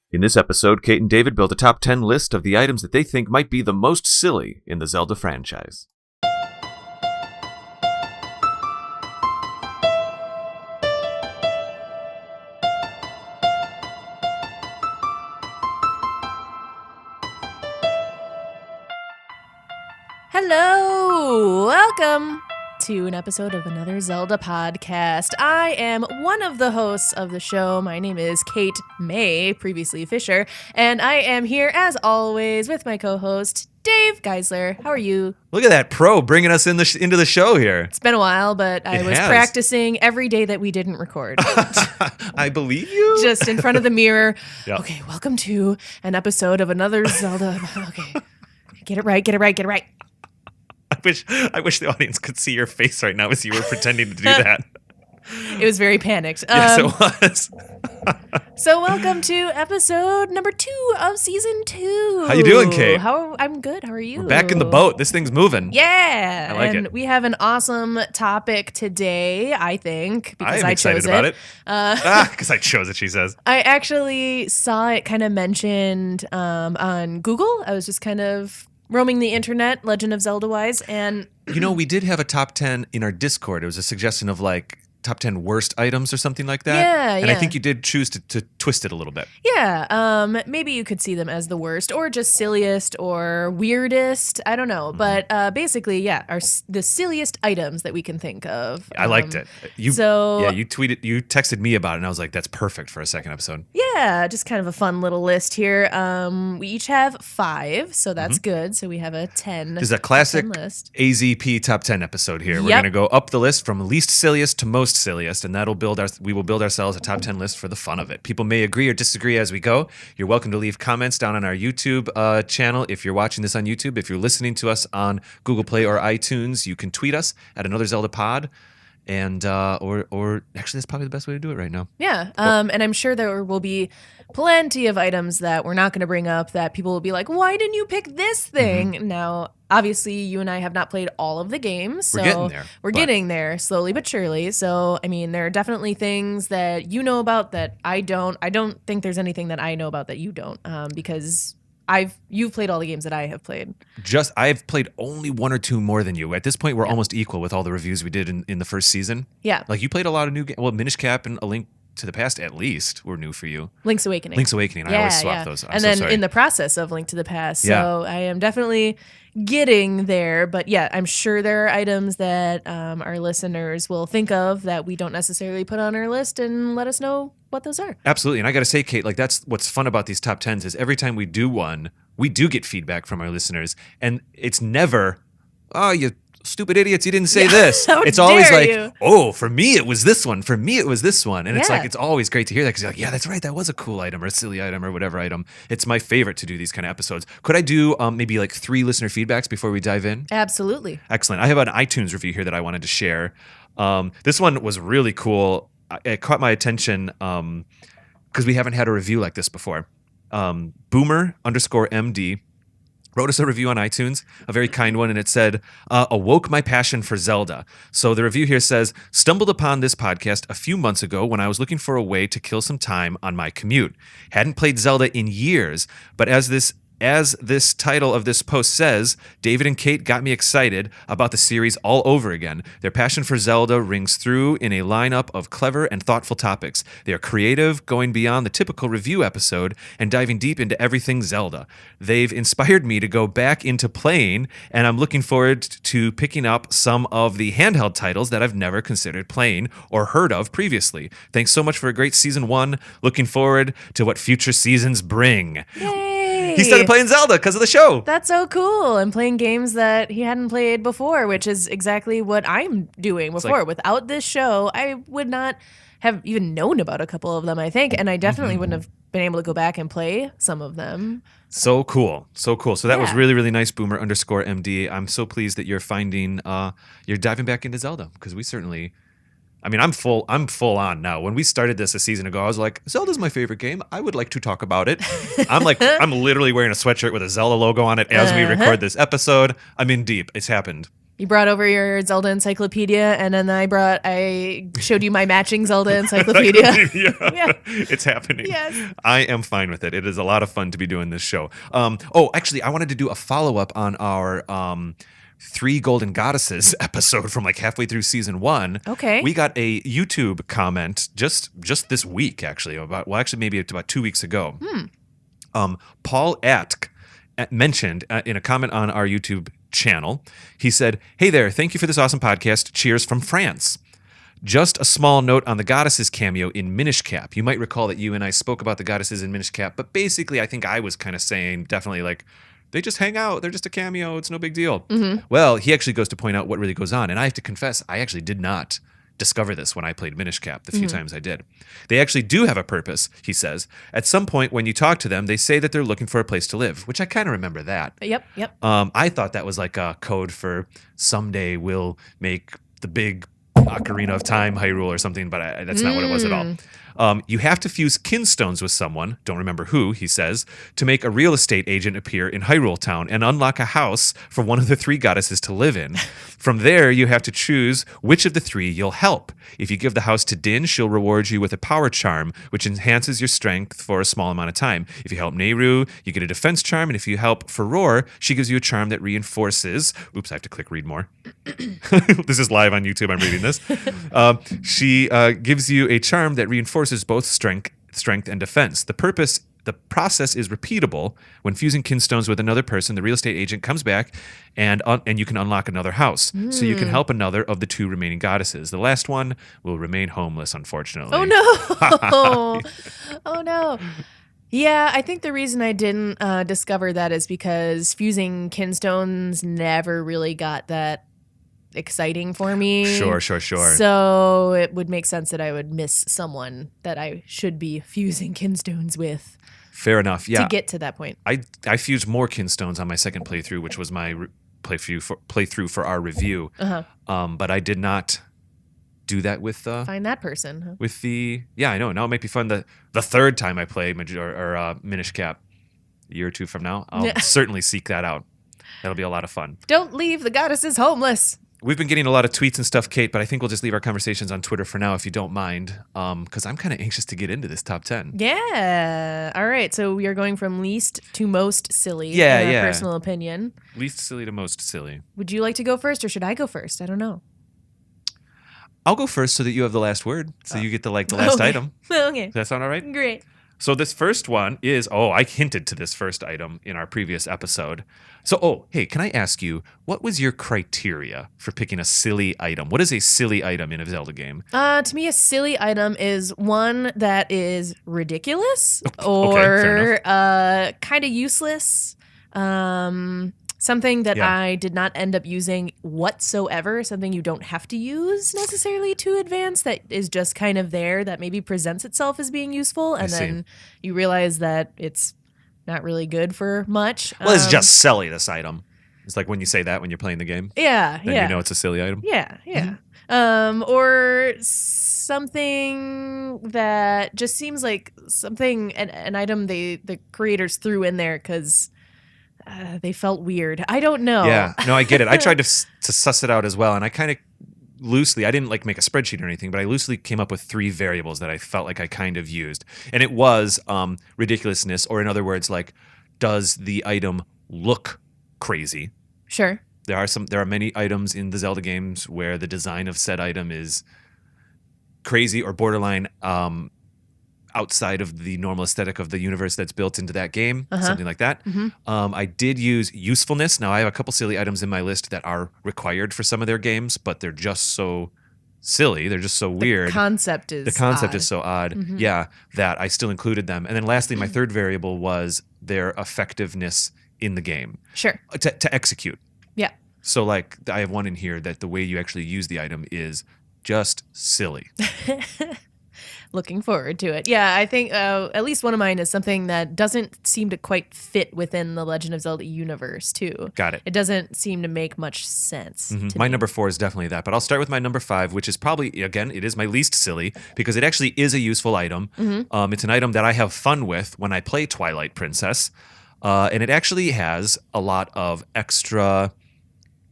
In this episode, Kate and David built a top 10 list of the items that they think might be the most silly in the Zelda franchise. Hello! Welcome to an episode of Another Zelda Podcast. I am one of the hosts of the show. My name is Kate May, previously Fisher, and I am here, as always, with my co-host, Dave Geisler. How are you? Look at that pro bringing us into the show here. It's been a while, but I was practicing every day that we didn't record. I believe you. Just in front of the mirror. Yep. Okay, welcome to an episode of Another Zelda. Okay, get it right. I wish the audience could see your face right now as you were pretending to do that. It was very panicked. Yes, it was. So welcome to episode number 2 of season 2. How you doing, Kate? I'm good. How are you? We're back in the boat. This thing's moving. Yeah. I like and it. We have an awesome topic today, I think, because I am excited about it. Because I chose it, she says. I actually saw it kind of mentioned on Google. I was just kind of roaming the internet, Legend of Zelda-wise, and... You know, we did have a top 10 in our Discord. It was a suggestion of, like, top 10 worst items or something like that. Yeah, and I think you did choose to twist it a little bit. Yeah, maybe you could see them as the worst or just silliest or weirdest. I don't know. But basically, yeah, the silliest items that we can think of. I liked it. You texted me about it, and I was like, that's perfect for a second episode. Yeah, just kind of a fun little list here. We each have 5, so that's good. So we have a 10. This is a classic list. AZP top 10 episode here. We're going to go up the list from least silliest to most silliest, and we will build ourselves a top 10 list for the fun of it. People may agree or disagree as we go. You're welcome to leave comments down on our YouTube channel. If you're watching this on YouTube, if you're listening to us on Google Play or iTunes, you can tweet us at Another Zelda Pod. And or actually, that's probably the best way to do it right now. Yeah, and I'm sure there will be plenty of items that we're not going to bring up that people will be like, why didn't you pick this thing? Now, obviously, you and I have not played all of the games. So we're getting there. Slowly but surely. So, I mean, there are definitely things that you know about that I don't. I don't think there's anything that I know about that you don't, because you've played all the games that I have played. I've played only 1 or 2 more than you. At this point, we're almost equal with all the reviews we did in the first season. Yeah. Like, you played a lot of new games. Well, Minish Cap and A Link to the Past, at least, were new for you. Link's Awakening. I always swap those. I'm then in the process of Link to the Past. So I am definitely getting there. But yeah, I'm sure there are items that our listeners will think of that we don't necessarily put on our list, and let us know what those are. Absolutely. And I got to say, Kate, like, that's what's fun about these top 10s is every time we do one, we do get feedback from our listeners. And it's never, oh, you stupid idiots, you didn't say this. It's always like, oh, for me it was this one. For me it was this one. And it's like, it's always great to hear that because you're like, yeah, that's right. That was a cool item or a silly item or whatever item. It's my favorite to do these kind of episodes. Could I do maybe like 3 listener feedbacks before we dive in? Absolutely. Excellent. I have an iTunes review here that I wanted to share. This one was really cool. It caught my attention because we haven't had a review like this before. Boomer_MD wrote us a review on iTunes, a very kind one, and it said, awoke my passion for Zelda. So the review here says, stumbled upon this podcast a few months ago when I was looking for a way to kill some time on my commute. Hadn't played Zelda in years, but as this title of this post says, David and Kate got me excited about the series all over again. Their passion for Zelda rings through in a lineup of clever and thoughtful topics. They are creative, going beyond the typical review episode and diving deep into everything Zelda. They've inspired me to go back into playing, and I'm looking forward to picking up some of the handheld titles that I've never considered playing or heard of previously. Thanks so much for a great season 1. Looking forward to what future seasons bring. Yay! He started playing Zelda because of the show. That's so cool. And playing games that he hadn't played before, which is exactly what I'm doing before. Without this show, I would not have even known about a couple of them, I think. And I definitely wouldn't have been able to go back and play some of them. So cool. So that was really, really nice, Boomer_MD. I'm so pleased that you're you're diving back into Zelda because we certainly... I mean, I'm full on now. When we started this a season ago, I was like, Zelda's my favorite game. I would like to talk about it. I'm literally wearing a sweatshirt with a Zelda logo on it as we record this episode. I'm in deep. It's happened. You brought over your Zelda encyclopedia, and then I showed you my matching Zelda encyclopedia. Yeah. It's happening. Yes. I am fine with it. It is a lot of fun to be doing this show. Actually, I wanted to do a follow-up on our 3 Golden Goddesses episode from like halfway through season 1. Okay. We got a YouTube comment just this week, actually, maybe about 2 weeks ago. Paul Atk mentioned in a comment on our YouTube channel, he said, "Hey there, thank you for this awesome podcast. Cheers from France. Just a small note on the goddesses cameo in Minish Cap. You might recall that you and I spoke about the goddesses in Minish Cap, but basically I think I was kind of saying definitely like, they just hang out. They're just a cameo. It's no big deal." Well, he actually goes to point out what really goes on. And I have to confess, I actually did not discover this when I played Minish Cap the few times I did. They actually do have a purpose, he says. At some point when you talk to them, they say that they're looking for a place to live, which I kind of remember that. Yep. I thought that was like a code for someday we'll make the big Ocarina of Time Hyrule or something, but that's not what it was at all. You have to fuse kinstones with someone, don't remember who, he says, to make a real estate agent appear in Hyrule Town and unlock a house for one of the 3 goddesses to live in. From there, you have to choose which of the 3 you'll help. If you give the house to Din, she'll reward you with a power charm, which enhances your strength for a small amount of time. If you help Nehru, you get a defense charm, and if you help Furore, she gives you a charm that reinforces... Oops, I have to click read more. This is live on YouTube, I'm reading this. She gives you a charm that reinforces both strength and defense. The process is repeatable. When fusing kinstones with another person, the real estate agent comes back and you can unlock another house. So you can help another of the 2 remaining goddesses. The last one will remain homeless, unfortunately. Oh no. Oh no. Yeah, I think the reason I didn't discover that is because fusing kinstones never really got that exciting for me. Sure. So it would make sense that I would miss someone that I should be fusing kinstones with. Fair enough. Yeah. To get to that point. I fused more kinstones on my second playthrough, which was my playthrough for our review. But I did not do that with find that person. Huh? With the I know. Now it might be fun the third time I play Minish Cap a year or 2 from now. I'll certainly seek that out. That'll be a lot of fun. Don't leave the goddesses homeless. We've been getting a lot of tweets and stuff, Kate, but I think we'll just leave our conversations on Twitter for now, if you don't mind, because I'm kind of anxious to get into this top 10. Yeah. All right. So we are going from least to most silly. Yeah, in our yeah. personal opinion. Least silly to most silly. Would you like to go first, or should I go first? I don't know. I'll go first so that you have the last word, so you get the last item. Okay. Does that sound all right? Great. So this first one is, I hinted to this first item in our previous episode. So, hey, can I ask you, what was your criteria for picking a silly item? What is a silly item in a Zelda game? To me, a silly item is one that is ridiculous fair or kind of useless. Something that I did not end up using whatsoever, something you don't have to use necessarily to advance, that is just kind of there, that maybe presents itself as being useful, and then you realize that it's not really good for much. Well, it's just silly, this item. It's like when you say that when you're playing the game. Yeah, then you know it's a silly item. Yeah. Or something that just seems like something, an item the creators threw in there because... they felt weird. I don't know. Yeah, no, I get it. I tried to suss it out as well, and I kind of loosely, I didn't like make a spreadsheet or anything, but I loosely came up with 3 variables that I felt like I kind of used. And it was ridiculousness, or in other words, like, does the item look crazy? Sure. There are many items in the Zelda games where the design of said item is crazy or borderline outside of the normal aesthetic of the universe that's built into that game, something like that. I did use usefulness. Now, I have a couple silly items in my list that are required for some of their games, but they're just so silly. They're just so weird. The concept is so odd. Yeah, that I still included them. And then lastly, my third variable was their effectiveness in the game. Sure. To execute. Yeah. So, like, I have one in here that the way you actually use the item is just silly. Looking forward to it. Yeah, I think at least one of mine is something that doesn't seem to quite fit within the Legend of Zelda universe, too. Got it. It doesn't seem to make much sense. To my me. number 4 is definitely that. But I'll start with my number 5, which is probably, again, it is my least silly because it actually is a useful item. It's an item that I have fun with when I play Twilight Princess. And it actually has a lot of extra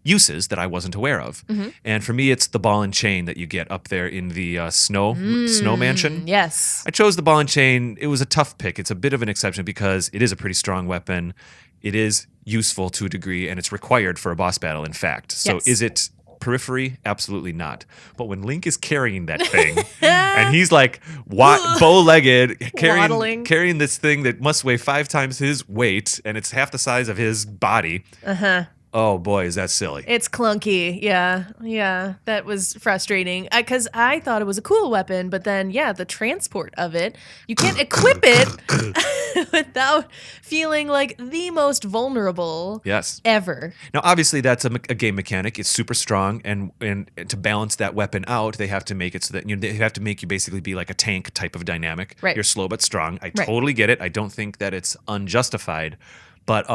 uses that I wasn't aware of. And for me, it's the ball and chain that you get up there in the snow mansion. Yes. I chose the ball and chain. It was a tough pick. It's a bit of an exception because it is a pretty strong weapon. It is useful to a degree, and it's required for a boss battle, in fact. So Yes. is it periphery? Absolutely not. But when Link is carrying that thing, and he's like bow-legged, Waddling. carrying this thing that must weigh 5 times his weight, and it's half the size of his body. Oh boy, is that silly. It's clunky. Yeah. That was frustrating because I thought it was a cool weapon, but then, the transport of it, you can't equip it without feeling like the most vulnerable Yes. ever. Now, obviously, that's a game mechanic. It's super strong, and to balance that weapon out, they have to make it so that they have to make you basically be like a tank type of dynamic. Right. You're slow but strong. I Right. totally get it. I don't think that it's unjustified, but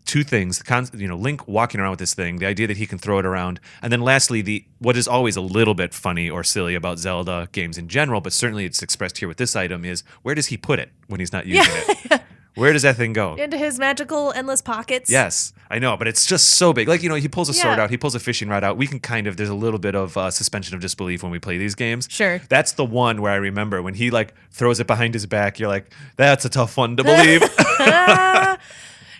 two things: Link walking around with this thing, the idea that he can throw it around, and then lastly, what is always a little bit funny or silly about Zelda games in general, but certainly it's expressed here with this item, is where does he put it when he's not using it? Where does that thing go? Into his magical endless pockets. Yes, I know, but it's just so big. Like, he pulls a sword Yeah. out, he pulls a fishing rod out. We can there's a little bit of suspension of disbelief when we play these games. Sure. That's the one where I remember when he throws it behind his back, you're like, that's a tough one to believe.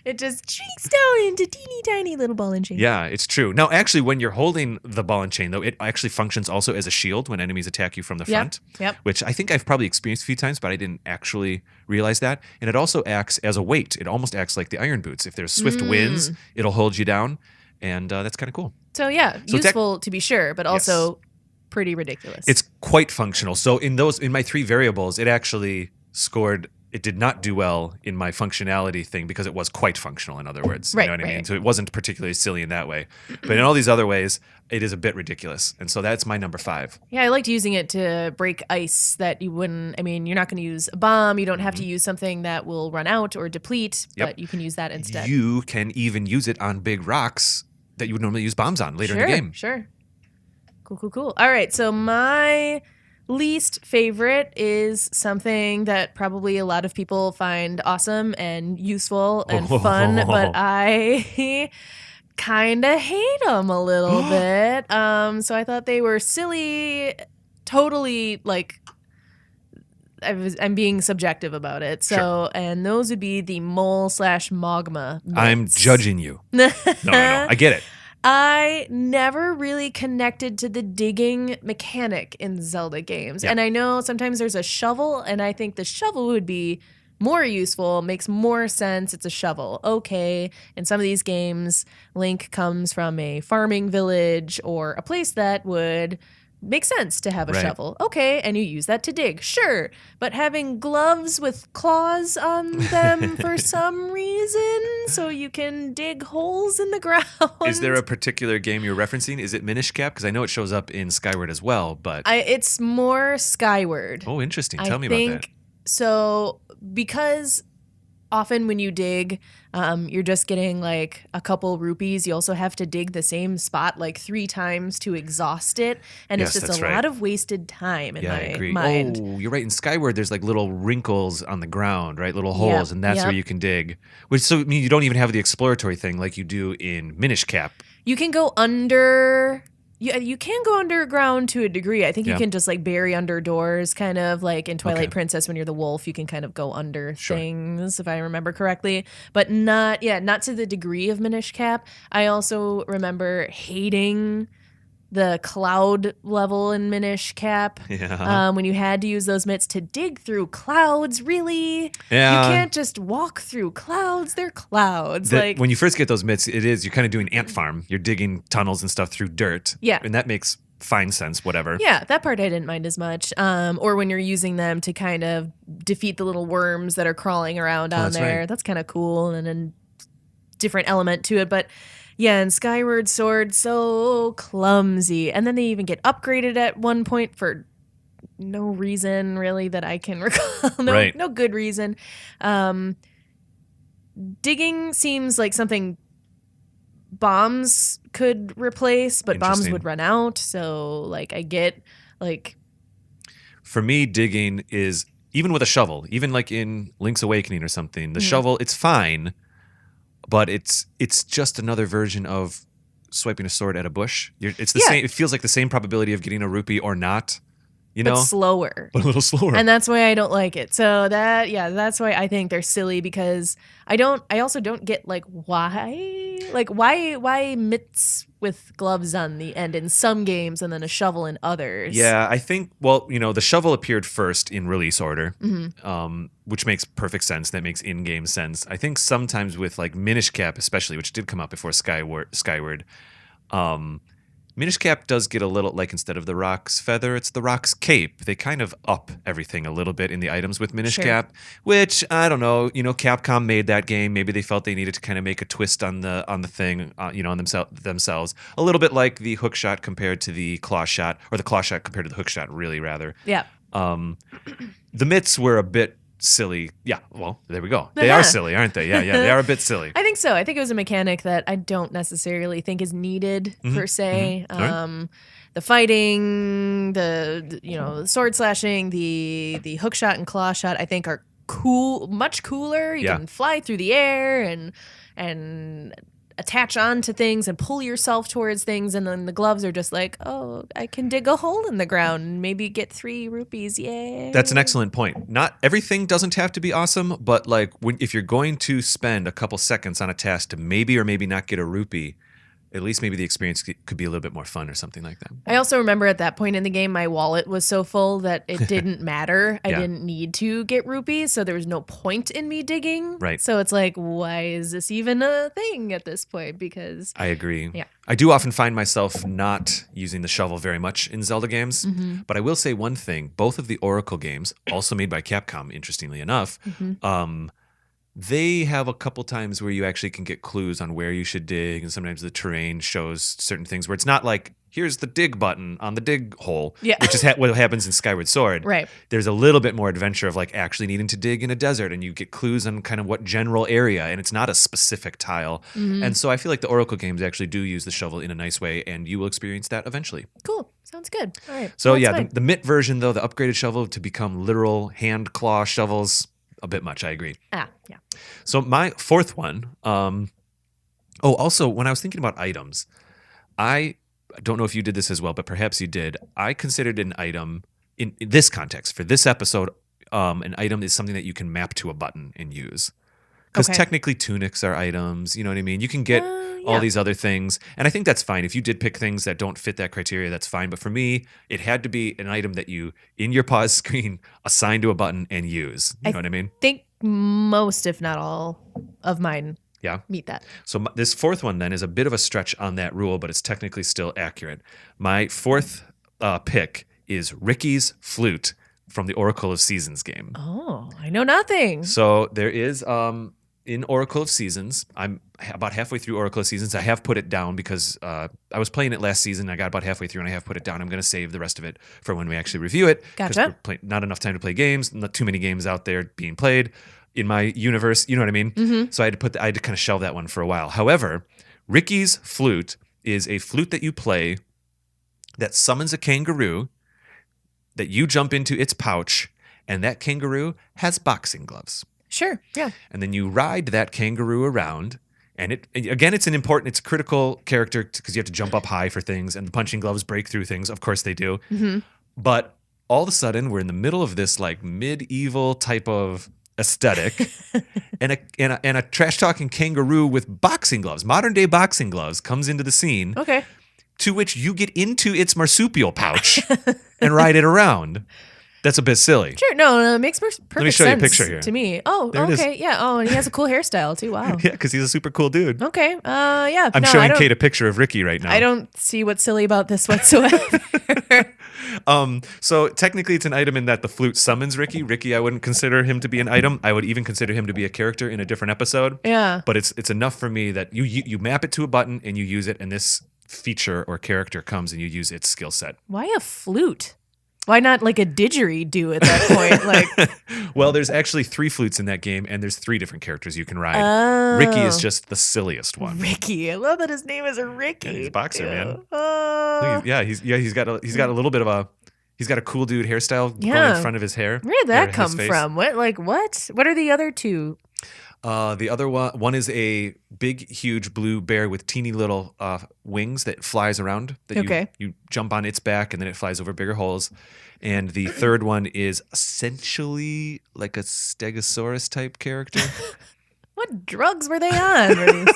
It just shrinks down into teeny tiny little ball and chain. Yeah, it's true. Now, actually, when you're holding the ball and chain, though, it actually functions also as a shield when enemies attack you from the front. Yep. Which I think I've probably experienced a few times, but I didn't actually realize that. And it also acts as a weight. It almost acts like the iron boots. If there's swift winds, it'll hold you down. And that's kind of cool. So useful to be sure, but also pretty ridiculous. It's quite functional. So in my 3 variables, it actually scored. It did not do well in my functionality thing because it was quite functional, in other words. Right, You know what I mean? right. So it wasn't particularly silly in that way. But in all these other ways, it is a bit ridiculous. And so that's my number 5. Yeah, I liked using it to break ice that you wouldn't. I mean, you're not going to use a bomb. You don't have to use something that will run out or deplete, but you can use that instead. You can even use it on big rocks that you would normally use bombs on later in the game. Sure. Cool. All right, so my least favorite is something that probably a lot of people find awesome and useful and fun, but I kind of hate them a little bit. So I thought they were silly, totally I'm being subjective about it. So, and those would be the mole/magma. I'm judging you. No. I get it. I never really connected to the digging mechanic in Zelda games. Yeah. And I know sometimes there's a shovel, and I think the shovel would be more useful, makes more sense. It's a shovel. Okay. In some of these games, Link comes from a farming village or a place that would make sense to have a shovel. Okay. And you use that to dig. Sure. But having gloves with claws on them for some reason so you can dig holes in the ground. Is there a particular game you're referencing? Is it Minish Cap? Because I know it shows up in Skyward as well, but... It's more Skyward. Oh, interesting. Tell me about that. So because often when you dig, you're just getting like a couple rupees. You also have to dig the same spot like 3 times to exhaust it. And Yes, it's just that's a right. lot of wasted time in Yeah, I my agree. mind. Oh, you're right. In Skyward, there's like little wrinkles on the ground, right? Little holes, and that's where you can dig. Which so I mean you don't even have the exploratory thing like you do in Minish Cap. You can go under... You can go underground to a degree. I think you can just like bury under doors, kind of like in Twilight Princess when you're the wolf. You can kind of go under things, if I remember correctly, but not to the degree of Minish Cap. I also remember hating the cloud level in Minish Cap. Yeah. When you had to use those mitts to dig through clouds, really? Yeah. You can't just walk through clouds. They're clouds. When you first get those mitts, you're kind of doing ant farm. You're digging tunnels and stuff through dirt. Yeah. And that makes fine sense, whatever. Yeah, that part I didn't mind as much. Or when you're using them to kind of defeat the little worms that are crawling around on there. Right. That's kind of cool and a different element to it. But yeah, and Skyward Sword, so clumsy. And then they even get upgraded at one point for no reason really that I can recall. No good reason. Digging seems like something bombs could replace, but bombs would run out. So like I get like... For me, digging is, even with a shovel, even like in Link's Awakening or something, the shovel, it's fine, but it's just another version of swiping a sword at a bush. It's the Yeah. same. It feels like the same probability of getting a rupee or not. You but know, slower. but a little slower. And that's why I don't like it. So that's why I think they're silly, because I also don't get like why mitts with gloves on the end in some games and then a shovel in others. Yeah, I think, well, the shovel appeared first in release order, Mm-hmm. which makes perfect sense. That makes in-game sense. I think sometimes with like Minish Cap especially, which did come out before Skyward, Minish Cap does get a little, like instead of the Rock's Feather, it's the Rock's Cape. They kind of up everything a little bit in the items with Minish Sure. Cap, which, I don't know, Capcom made that game. Maybe they felt they needed to kind of make a twist on the thing, on themselves. A little bit like the hook shot compared to the claw shot, or the claw shot compared to the hook shot, really, rather. Yeah. The mitts were a bit silly. Yeah, well, there we go. They are silly, aren't they? Yeah, they are a bit silly. I think so. I think it was a mechanic that I don't necessarily think is needed per se. All right. The fighting, the sword slashing, the hook shot and claw shot, I think are cool, much cooler. You Yeah. can fly through the air and attach onto things and pull yourself towards things, and then the gloves are just like, oh, I can dig a hole in the ground and maybe get 3 rupees. Yay. That's an excellent point. Not everything doesn't have to be awesome, but like if you're going to spend a couple seconds on a task to maybe or maybe not get a rupee, at least maybe the experience could be a little bit more fun or something like that. I also remember at that point in the game, my wallet was so full that it didn't matter. I Yeah. didn't need to get rupees, so there was no point in me digging. Right. So it's like, why is this even a thing at this point? Because I agree. Yeah. I do often find myself not using the shovel very much in Zelda games, Mm-hmm. but I will say one thing. Both of the Oracle games, also made by Capcom, interestingly enough, Mm-hmm. they have a couple times where you actually can get clues on where you should dig, and sometimes the terrain shows certain things where it's not like, here's the dig button on the dig hole, Yeah. which is what happens in Skyward Sword. Right. There's a little bit more adventure of like actually needing to dig in a desert, and you get clues on kind of what general area, and it's not a specific tile. Mm-hmm. And so I feel like the Oracle games actually do use the shovel in a nice way, and you will experience that eventually. Cool. Sounds good. All right. So That's yeah, fine. the mitt version though, the upgraded shovel to become literal hand claw shovels, a bit much. I agree. yeah. So my fourth one. Also, when I was thinking about items, I don't know if you did this as well, but perhaps you did. I considered an item in this context for this episode. An item is something that you can map to a button and use. Because Okay. technically tunics are items, you know what I mean? You can get all yeah. these other things. And I think that's fine. If you did pick things that don't fit that criteria, that's fine. But for me, it had to be an item that you, in your pause screen, assign to a button and use. You know what I mean? think most, if not all, of mine Yeah. meet that. So this fourth one then is a bit of a stretch on that rule, but it's technically still accurate. My fourth pick is Ricky's Flute from the Oracle of Seasons game. Oh, I know nothing. So there is in Oracle of Seasons, I'm about halfway through Oracle of Seasons. I have put it down because I was playing it last season. I got about halfway through and I have put it down. I'm going to save the rest of it for when we actually review it. 'Cause Gotcha. not enough time to play games, not too many games out there being played in my universe. You know what I mean? So I had to kind of shelve that one for a while. However, Ricky's Flute is a flute that you play that summons a kangaroo that you jump into its pouch, and that kangaroo has boxing gloves. Sure. Yeah. And then you ride that kangaroo around, and it's a critical character because you have to jump up high for things, and the punching gloves break through things. Of course they do. But all of a sudden, we're in the middle of this like medieval type of aesthetic, and a trash talking kangaroo with boxing gloves, modern day boxing gloves, comes into the scene. Okay. To which you get into its marsupial pouch and ride it around. That's a bit silly. Sure. No, it makes perfect Let me show you a sense picture here. to me. Oh, There it is. okay. Yeah. Oh, and he has a cool hairstyle too. Wow. Yeah, because he's a super cool dude. Okay. Yeah. I'm no, showing I don't, Kate a picture of Ricky right now. I don't see what's silly about this whatsoever. So technically it's an item in that the flute summons Ricky. Ricky, I wouldn't consider him to be an item. I would even consider him to be a character in a different episode. Yeah. But it's enough for me that you map it to a button and you use it, and this feature or character comes and you use its skill set. Why a flute? Why not like a didgeridoo at that point? Like, Well, there's actually 3 flutes in that game, and there's 3 different characters you can ride. oh, Ricky is just the silliest one. Ricky. I love that his name is a Ricky. Yeah, he's a boxer, man. Oh. He's got a little bit of he's got a cool dude hairstyle going Yeah. in front of his hair. Where did or that his come face. from? What? What are the other two? The other one is a big, huge blue bear with teeny little wings that flies around. That you jump on its back and then it flies over bigger holes. And the third one is essentially like a Stegosaurus type character. What drugs were they on?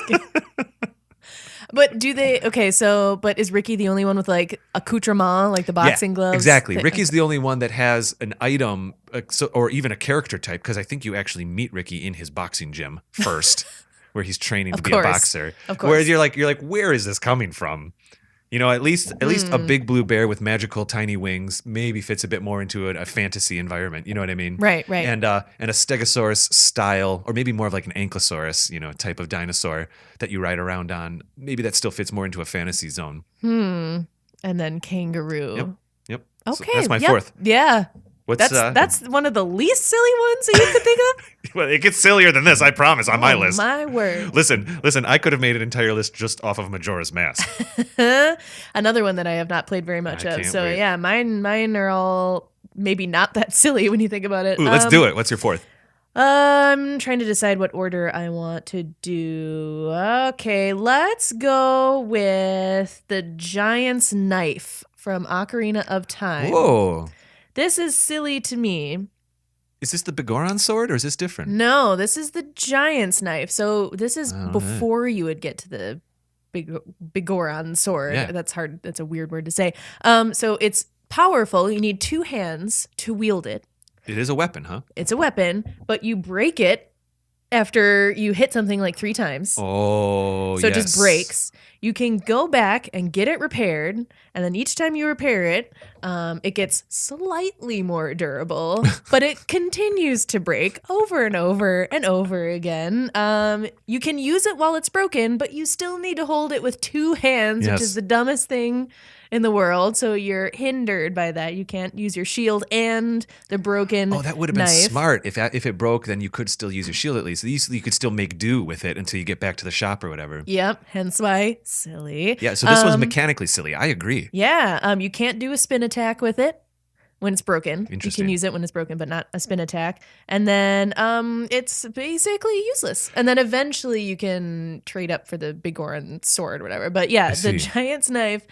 But but is Ricky the only one with like accoutrement, like the boxing gloves? Exactly. Ricky's the only one that has an item or even a character type, because I think you actually meet Ricky in his boxing gym first, where he's training to be a boxer. Of course. Whereas you're like, where is this coming from? You know, at least a big blue bear with magical tiny wings maybe fits a bit more into a fantasy environment. You know what I mean? Right. And a Stegosaurus style, or maybe more of like an Ankylosaurus, type of dinosaur that you ride around on. Maybe that still fits more into a fantasy zone. And then Kangaroo. Yep. Okay. So that's my fourth. Yeah. That's one of the least silly ones that you could think of. Well, it gets sillier than this, I promise, on my list. My word. Listen, I could have made an entire list just off of Majora's Mask. Another one that I have not played very much of. So wait. yeah, mine are all maybe not that silly when you think about it. Ooh, let's do it. What's your fourth? I'm trying to decide what order I want to do. Okay, let's go with the Giant's Knife from Ocarina of Time. Whoa. This is silly to me. Is this the Bigoron sword or is this different? No, this is the Giant's Knife. So this is before you would get to the Bigoron sword. Yeah. That's hard. That's a weird word to say. So it's powerful. You need 2 hands to wield it. It is a weapon, huh? It's a weapon, but you break it after you hit something like 3 times. Oh, So it just breaks. You can go back and get it repaired, and then each time you repair it, it gets slightly more durable, but it continues to break over and over and over again. You can use it while it's broken, but you still need to hold it with 2 hands, which is the dumbest thing in the world. So you're hindered by that. You can't use your shield and the broken knife. Oh, that would have been smart. If it broke, then you could still use your shield at least. At least you could still make do with it until you get back to the shop or whatever. Yep. Hence why silly. Yeah. So this was mechanically silly. I agree. Yeah. You can't do a spin attack with it when it's broken. You Interesting. can use it when it's broken, but not a spin attack. And then it's basically useless. And then eventually you can trade up for the Bigoron sword or whatever. But yeah, the Giant's Knife.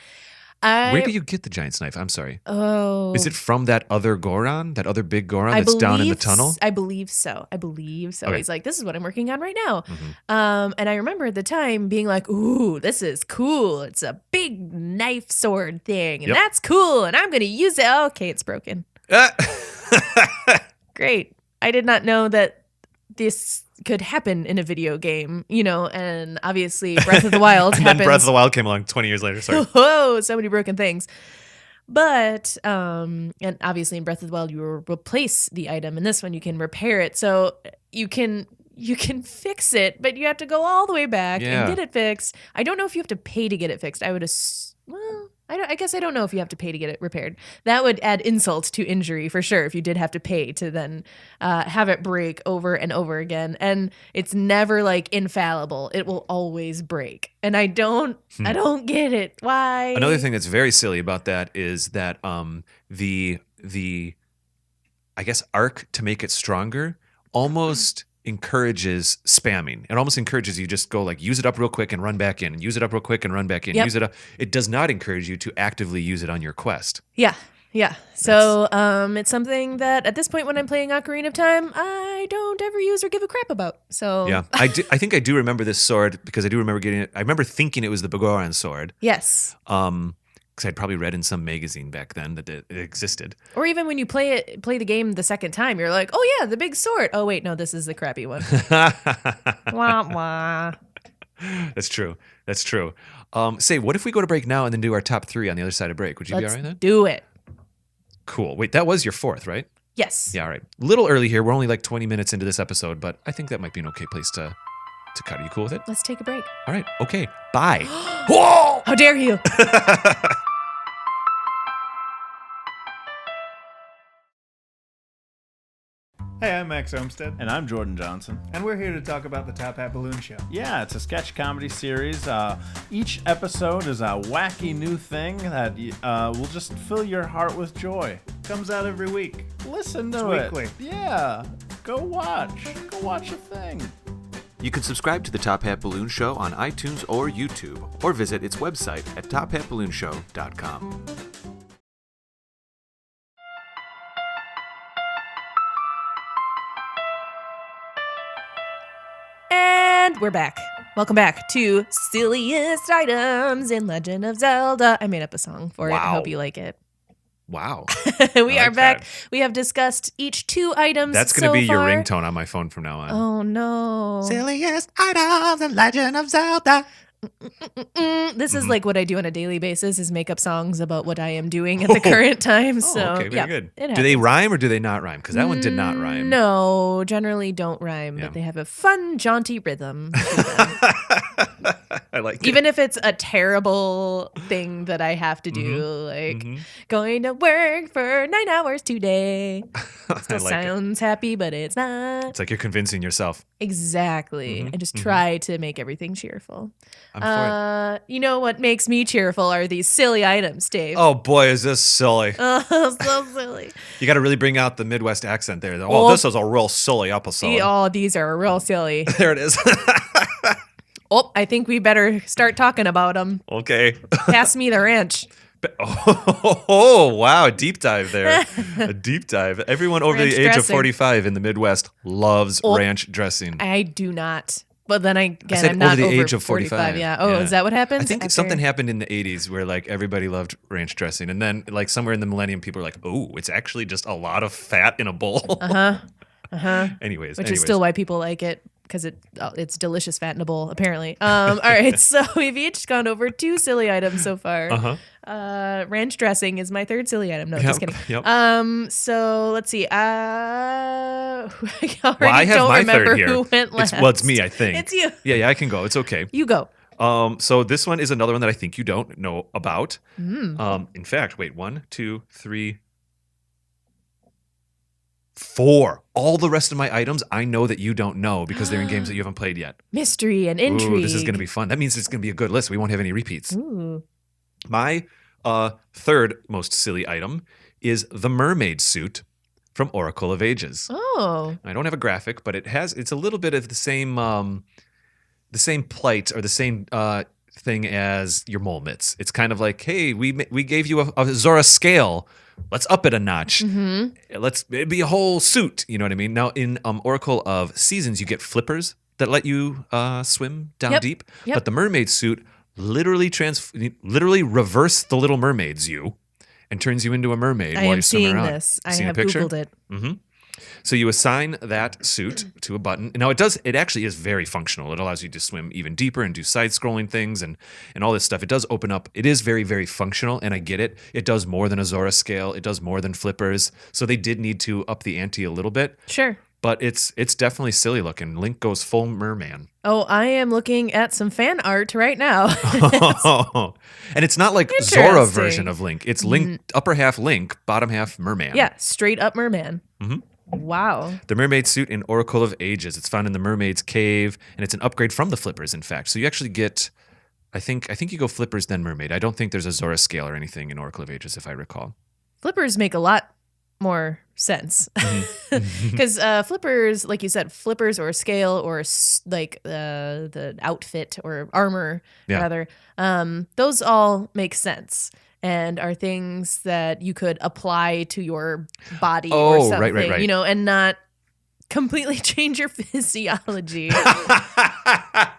Where do you get the Giant's Knife? I'm sorry. Oh. Is it from that other Goron? That other big Goron that's down in the tunnel? I believe so. Okay. He's like, this is what I'm working on right now. Mm-hmm. And I remember at the time being like, ooh, this is cool. It's a big knife sword thing. And that's cool. And I'm going to use it. Okay, it's broken. Great. I did not know that this could happen in a video game, and obviously Breath of the Wild and happens. then Breath of the Wild came along 20 years later. Sorry. Whoa, so many broken things. But, and obviously in Breath of the Wild, you replace the item. In this one, you can repair it. So you can fix it, but you have to go all the way back and get it fixed. I don't know if you have to pay to get it fixed. I guess I don't know if you have to pay to get it repaired. That would add insult to injury for sure if you did have to pay to then have it break over and over again. And it's never like infallible. It will always break. And I don't get it. Why? Another thing that's very silly about that is that the I guess arc to make it stronger almost encourages spamming. It almost encourages you just go like use it up real quick and run back in, and use it up real quick and run back in. Use it up. It does not encourage you to actively use it on your quest. Yeah. So it's something that at this point when I'm playing Ocarina of Time, I don't ever use or give a crap about. So yeah, I think I do remember this sword because I do remember getting it. I remember thinking it was the Bigoron sword. Yes. Because I'd probably read in some magazine back then that it existed. Or even when you play the game the second time, you're like, oh yeah, the big sword. Oh wait, no, this is the crappy one. Wah, wah. That's true. Say, what if we go to break now and then do our top 3 on the other side of break? Would you be all right then? Do it. Cool. Wait, that was your 4th, right? Yes. Yeah, all right. A little early here. We're only like 20 minutes into this episode, but I think that might be an okay place to cut. Are you cool with it? Let's take a break. All right. Okay. Bye. Whoa! How dare you? Hey, I'm Max Olmstead. And I'm Jordan Johnson. And we're here to talk about the Top Hat Balloon Show. Yeah, it's a sketch comedy series. Each episode is a wacky new thing that will just fill your heart with joy. Comes out every week. Listen to it. Weekly. Yeah. Go watch the thing. You can subscribe to the Top Hat Balloon Show on iTunes or YouTube, or visit its website at tophatballoonshow.com. And we're back. Welcome back to Silliest Items in Legend of Zelda. I made up a song for it. I Wow. hope you like it. Wow. We I are like back. that. We have discussed each 2 items. That's going to so be your far. ringtone on my phone from now on. Oh no. Silliest items in Legend of Zelda. This is like what I do on a daily basis is make up songs about what I am doing at the current time. So okay, very yeah, good. it Do they happens. rhyme or do they not rhyme? Because that one did not rhyme. No, generally don't rhyme, Yeah. but they have a fun, jaunty rhythm. to them. I like Even if it's a terrible thing that I have to do, like going to work for 9 hours today. I Still like it. sounds happy, but it's not. It's like you're convincing yourself. Exactly. I just try to make everything cheerful. I'm for it. You know what makes me cheerful are these silly items, Dave. Oh boy, is this silly. Oh, so silly. You got to really bring out the Midwest accent there. Oh. Oh, this is a real silly episode. Oh, these are real silly. There it is. Oh, I think we better start talking about them. Okay. Pass me the ranch. Oh, wow. Deep dive there. A deep dive. Everyone over Ranch the age of dressing. 45 in the Midwest loves Oh. ranch dressing. I do not. But then again, said I'm not over the over age of 45. Yeah. Oh, is that what happens? I think After- something happened in the 80s where like everybody loved ranch dressing. And then like somewhere in the millennium, people are like, oh, it's actually just a lot of fat in a bowl. Anyways. Which is still why people like it. Because it's delicious fat in a bowl, apparently. All right, so we've each gone over 2 silly items so far. Ranch dressing is my 3rd silly item. No, just kidding. Yep. So let's see. I already I have don't my remember third here. who went last. It's me, I think. It's you. Yeah, I can go. It's okay. You go. So this one is another one that I think you don't know about. In fact, wait, 1, 2, 3, 4. All the rest of my items I know that you don't know because they're in games that you haven't played yet. Mystery and intrigue. Ooh, this is going to be fun. That means it's going to be a good list. We won't have any repeats. Ooh. My third most silly item is the Mermaid Suit from Oracle of Ages. Oh. I don't have a graphic, but it's a little bit of the same plight or the same thing as your mole mitts. It's kind of like, hey, we gave you a Zora scale. Let's up it a notch. It'd be a whole suit. You know what I mean? Now in Oracle of Seasons, you get flippers that let you swim down deep. Yep. But the Mermaid Suit literally reverse the Little Mermaids you and turns you into a mermaid I while am you're swimming seeing around. this. I Seen a have picture? Googled it. So you assign that suit to a button. Now it actually is very functional. It allows you to swim even deeper and do side-scrolling things and all this stuff. It does open up. It is very, very functional, and I get it. It does more than a Zora scale. It does more than flippers. So they did need to up the ante a little bit. Sure. But it's definitely silly looking. Link goes full merman. Oh, I am looking at some fan art right now. And it's not like Zora Interesting. version of Link. It's Link, upper half Link, bottom half merman. Yeah, straight up merman. Wow. The Mermaid Suit in Oracle of Ages. It's found in the Mermaid's Cave, and it's an upgrade from the flippers, in fact. So you actually get, I think you go flippers then mermaid. I don't think there's a Zora scale or anything in Oracle of Ages, if I recall. Flippers make a lot more sense because flippers, like you said, flippers or scale or the outfit or armor, rather, those all make sense. And are things that you could apply to your body or something, right. you know, and not completely change your physiology. I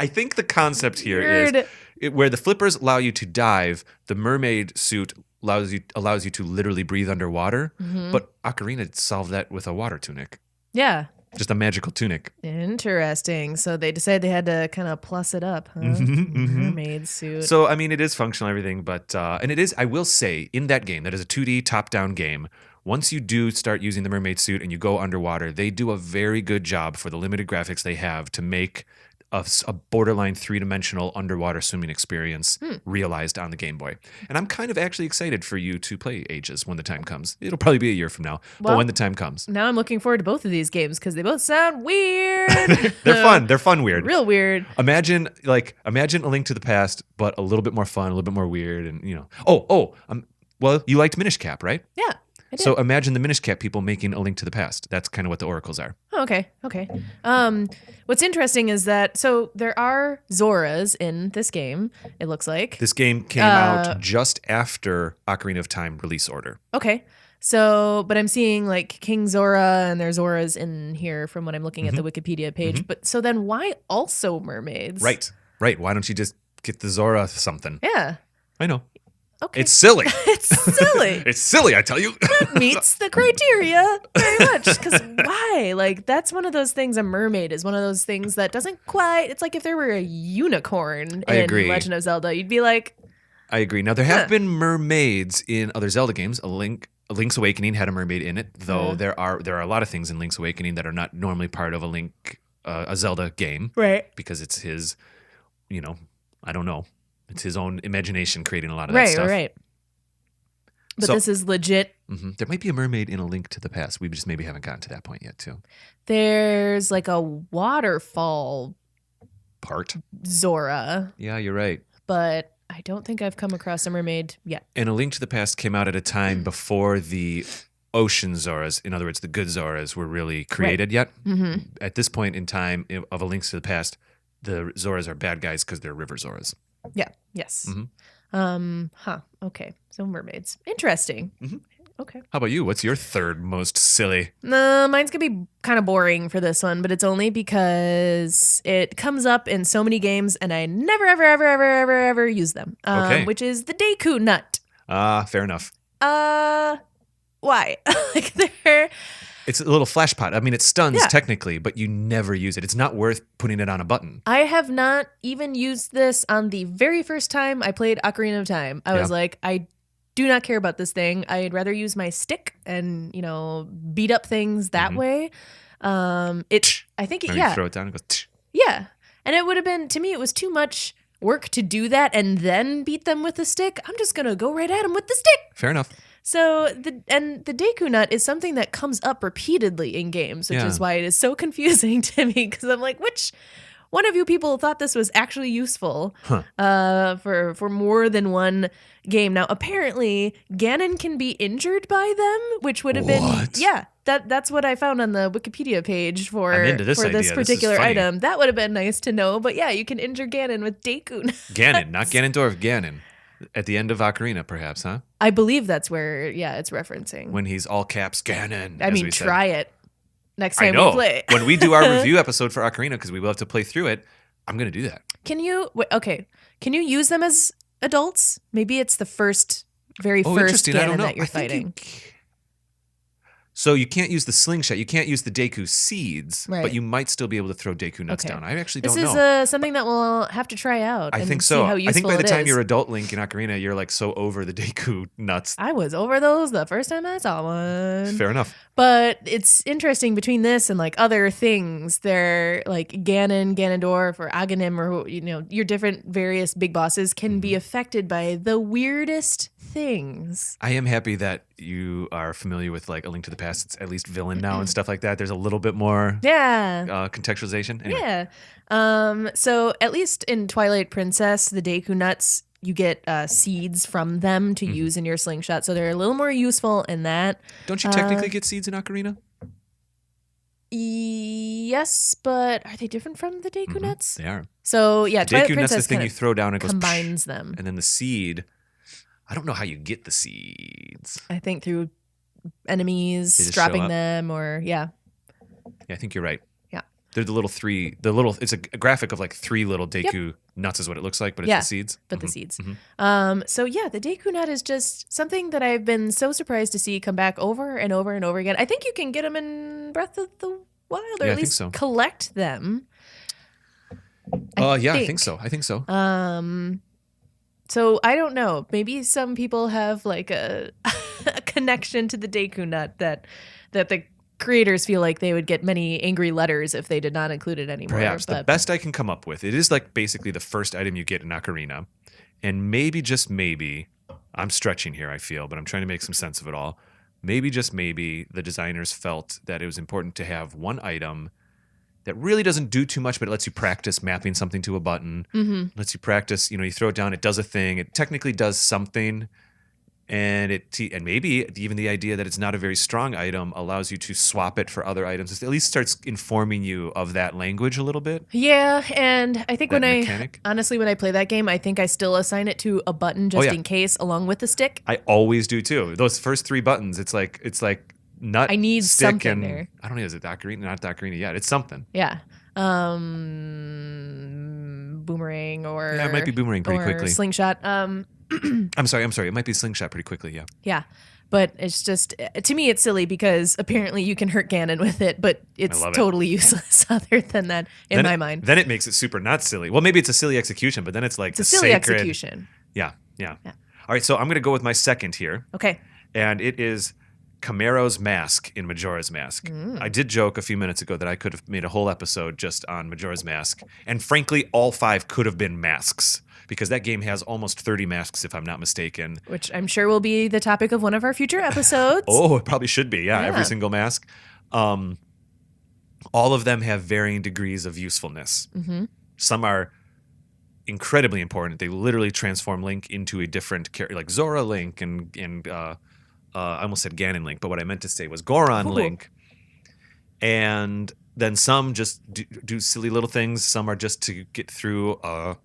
think the concept here is where the flippers allow you to dive, the Mermaid Suit allows you to literally breathe underwater. But Ocarina solved that with a water tunic. Yeah. Just a magical tunic. Interesting. So they decided they had to kind of plus it up, huh? Mermaid suit. So, I mean, it is functional and everything, but, and it is, I will say, in that game, that is a 2D top-down game, once you do start using the Mermaid Suit and you go underwater, they do a very good job for the limited graphics they have to make a borderline 3-dimensional underwater swimming experience realized on the Game Boy. And I'm kind of actually excited for you to play Ages when the time comes. It'll probably be a year from now, but when the time comes. Now I'm looking forward to both of these games because they both sound weird. They're fun. They're fun weird. Real weird. Imagine A Link to the Past, but a little bit more fun, a little bit more weird, and well, you liked Minish Cap, right? Yeah. I did. So imagine the Minish Cap people making A Link to the Past. That's kind of what the oracles are. Oh, okay. What's interesting is that so there are Zoras in this game. It looks like. This game came out just after Ocarina of Time release order. Okay. So, but I'm seeing like King Zora and there's Zoras in here from what I'm looking at the Wikipedia page. But so then why also mermaids? Right. Why don't you just get the Zora something? Yeah. I know. Okay. It's silly. It's silly. It's silly, I tell you. That meets the criteria very much. Because why? Like, that's one of those things. A mermaid is one of those things that doesn't quite. It's like if there were a unicorn I in agree. Legend of Zelda, you'd be like, I agree. Now, there have been mermaids in other Zelda games. Link's Awakening had a mermaid in it, though there are a lot of things in Link's Awakening that are not normally part of a Zelda game. right. Because it's his, I don't know. It's his own imagination creating a lot of that Right, stuff. right. But So- this is legit. There might be a mermaid in A Link to the Past. We just maybe haven't gotten to that point yet, too. There's like a waterfall Part. Zora, Yeah, you're right. but I don't think I've come across a mermaid yet. And A Link to the Past came out at a time before the ocean Zoras, in other words, the good Zoras, were really created yet. Mm-hmm. At this point in time of A Link to the Past, the Zoras are bad guys because they're river Zoras. Yeah. Yes. Mhm. Okay. So mermaids. Interesting. Mhm. Okay. How about you? What's your third most silly? No, mine's gonna be kind of boring for this one, but it's only because it comes up in so many games, and I never, ever, ever, ever, ever, ever use them. Okay. Which is the Deku Nut. Fair enough. Why? Like they're It's a little flash pot. I mean, it stuns Yeah. technically, but you never use it. It's not worth putting it on a button. I have not even used this on the very first time I played Ocarina of Time. I was Yeah. like, I do not care about this thing. I'd rather use my stick and, beat up things that way. I think, Maybe yeah. throw it down and go. Tch. Yeah. And it would have been, to me, it was too much work to do that and then beat them with the stick. I'm just going to go right at them with the stick. Fair enough. So the Deku Nut is something that comes up repeatedly in games, which Yeah. is why it is so confusing to me because I'm like, which one of you people thought this was actually useful for more than one game? Now, apparently, Ganon can be injured by them, which would have What? been that's what I found on the Wikipedia page for I'm into this for idea. this This is particular funny. item. That would have been nice to know. But yeah, you can injure Ganon with Deku Nut. Ganon, not Ganondorf, Ganon. At the end of Ocarina, perhaps, huh? I believe that's where it's referencing. When he's all caps Ganon. I as mean, we said. try it next I time know. we play. When we do our review episode for Ocarina, because we will have to play through it, I'm going to do that. Can you? Okay. Can you use them as adults? Maybe it's the very Oh, first interesting. I don't Ganon know. that you're I think fighting. So you can't use the slingshot. You can't use the Deku seeds, Right. but you might still be able to throw Deku nuts Okay. down. I actually This don't is know. something that we'll have to try out. I and think see so. How I useful think by the it time is. you're adult Link in Ocarina, you're like so over the Deku nuts. I was over those the first time I saw one. Fair enough. But it's interesting between this and like other things. They're like Ganon, Ganondorf, or Aghanim, or your different various big bosses can Mm-hmm. be affected by the weirdest things. I am happy that you are familiar with like A Link to the Past. It's at least villain now and stuff like that. There's a little bit more Yeah. contextualization. Anyway. Yeah. So at least in Twilight Princess, the Deku Nuts, you get seeds from them to use in your slingshot. So they're a little more useful in that. Don't you technically get seeds in Ocarina? Yes, but are they different from the Deku Nuts? They are. So yeah, The Twilight Deku nuts Princess is the thing kind you of throw down and it goes combines them. and then the seed. I don't know how you get the seeds. I think through enemies They just show dropping up? them, or Yeah, I think you're right. Yeah. They're it's a graphic of like three little Deku nuts is what it looks like, but it's Yeah. the seeds. but the Mhm. seeds. Mhm. So yeah, the Deku Nut is just something that I've been so surprised to see come back over and over and over again. I think you can get them in Breath of the Wild, or Yeah, I at think least so. collect them. Yeah, I think so. So I don't know. Maybe some people have like a, a connection to the Deku Nut that the creators feel like they would get many angry letters if they did not include it anymore. Perhaps the but best I can come up with. It is like basically the first item you get in Ocarina, and maybe just maybe, I'm stretching here, I feel, but I'm trying to make some sense of it all. Maybe just maybe the designers felt that it was important to have one item that really doesn't do too much, but it lets you practice mapping something to a button. Lets you practice, you throw it down, it does a thing. It technically does something, And and maybe even the idea that it's not a very strong item allows you to swap it for other items. It at least starts informing you of that language a little bit. Yeah, and I think That when mechanic. when I play that game, I think I still assign it to a button just yeah. in case, along with the stick. I always do too. Those first 3 buttons, it's like nut. I need stick, something and there. I don't know. Is it Ocarina? Not Ocarina yet. It's something. Yeah. Boomerang or Yeah, it might be Boomerang pretty or quickly. Slingshot. I'm sorry. It might be Slingshot pretty quickly. Yeah. Yeah. But it's just, to me, it's silly because apparently you can hurt Ganon with it, but it's love it. totally useless other than that in my mind. Then it makes it super not silly. Well, maybe it's a silly execution, but then it's like It's a silly sacred execution. Yeah. All right. So I'm going to go with my second here, Okay. and it is Camaro's Mask in Majora's Mask. I did joke a few minutes ago that I could have made a whole episode just on Majora's Mask, and frankly, all 5 could have been masks. Because that game has almost 30 masks, if I'm not mistaken. Which I'm sure will be the topic of one of our future episodes. Oh, it probably should be. Yeah, Yeah. every single mask. All of them have varying degrees of usefulness. Mm-hmm. Some are incredibly important. They literally transform Link into a different character, like Zora Link and I almost said Ganon Link, but what I meant to say was Goron Ooh. Link. And then some just do silly little things. Some are just to get through a